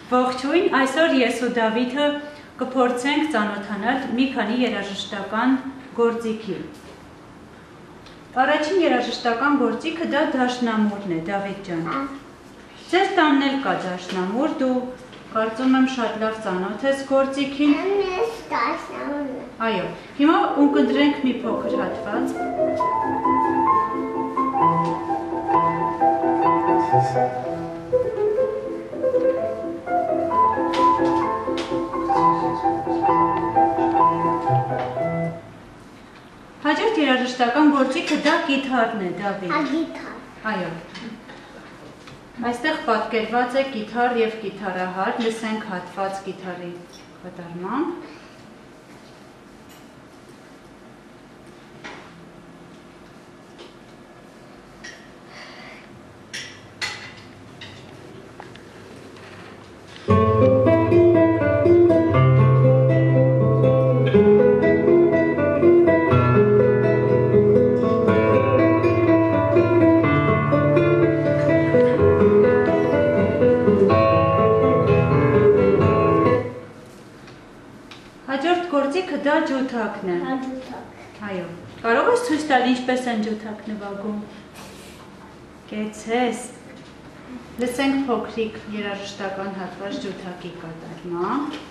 Ողջույն, այսօր ես ու Դավիթը կփորձենք ծանոթանալ մի քանի երաժշտական գործիքի։ Առաջին երաժշտական գործիքը դա դաշնամուրն է, Դավիթ ջան։ Ձեր տանն էլ կա դաշնամուր, դու կարծում եմ շատ լավ ծանոթ ես գործիքին։ Այո, հիմա ունկնդրենք մի փոքր հատված։ Հաջորդ երաժշտական գործիքը դա կիթառն է, Դավիթ։ Այո։ Այստեղ պատկերված է կիթառ և կիթառահար, լսենք հատված կիթառի կատարմամբ։ Դա ջութակն է։ Այո, կարող ես ցույց տալ ինչպես են ջութակ նվագում։ Կեցես։ Լսենք փոքրիկ երաժշտական հատված ջութակի կատարմամբ։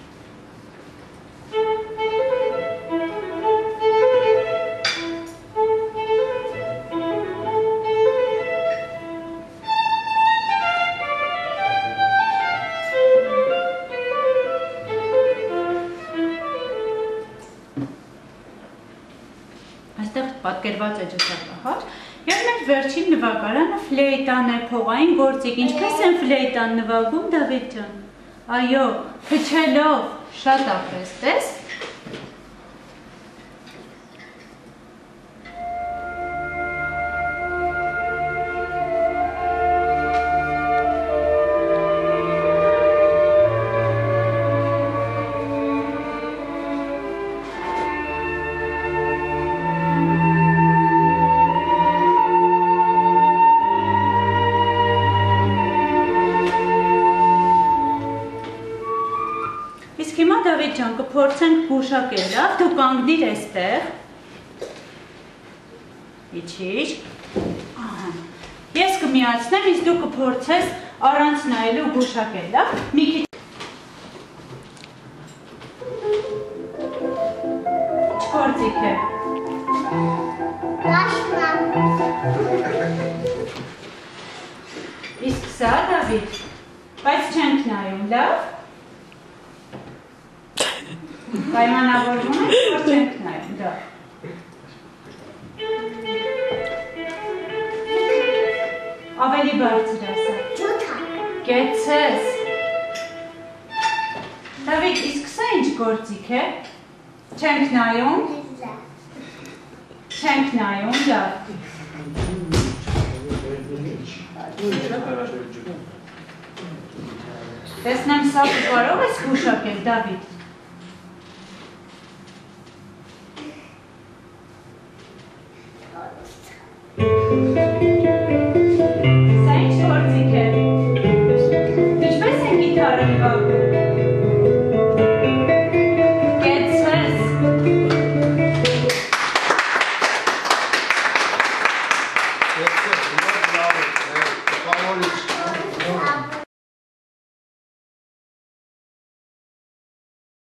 Պատկերված է ջութակահար, և մեր վերջին նվագարանը ֆլեյտան է, փողային գործիք, ինչպես են ֆլեյտան նվագում, Դավիթ ջան, այո, փչելով, շատ ապես, տես։ Դավիթ ջան, կփորձենք գուշակել, լավ, դու կանգնիր էստեղ, իջիր, ես կմիացնեմ, իսկ դու կփորձես առանց նայելու գուշակել, լավ, մի քիչ գործիք է։ Իսկ սա, Դավիթ, բայց չենք նայում, լավ։ Պայմանավորվում ենք, որ չենք նայում, դա։ Ավելի բարձր ասա։ Կեցես։ Դավիթ, իսկ սա ինչ գործիք է։ Չենք նայում։ Չենք նայում, լավ։ Տեսնեմ սա կարող ես գուշակել, Դավիթ։